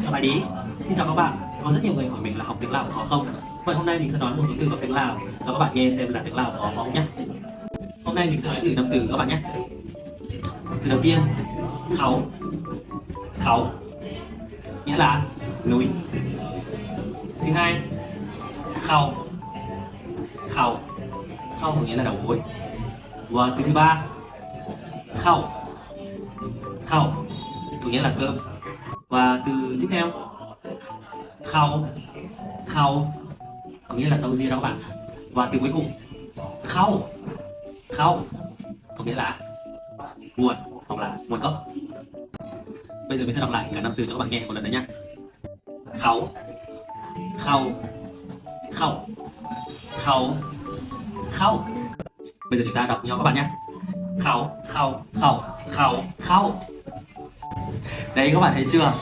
Sắp đi. Xin chào các bạn. Có rất nhiều người hỏi mình là học tiếng Lào khó không? Vậy hôm nay mình sẽ nói một số từ bằng tiếng Lào cho các bạn nghe xem là tiếng Lào khó không nhé. Hôm nay mình sẽ nói thử 5 từ các bạn nhé. Từ đầu tiên, khấu. Khấu nghĩa là núi. Thứ hai, khâu. Khâu khâu có nghĩa là đầu gối. Và từ thứ ba, khâu. Khâu có nghĩa là cơm. Và từ tiếp theo, khâu. Khâu có nghĩa là rau ria đó các bạn. Và từ cuối cùng, khâu. Khâu có nghĩa là nguồn hoặc là nguồn gốc. Bây giờ mình sẽ đọc lại cả 5 từ cho các bạn nghe một lần nữa nhé. Khấu. Khâu. Khâu. Khấu. Khâu. Bây giờ chúng ta đọc với nhau các bạn nhé. Khấu. Khâu. Khâu. Khấu. Khâu. Đấy các bạn thấy chưa?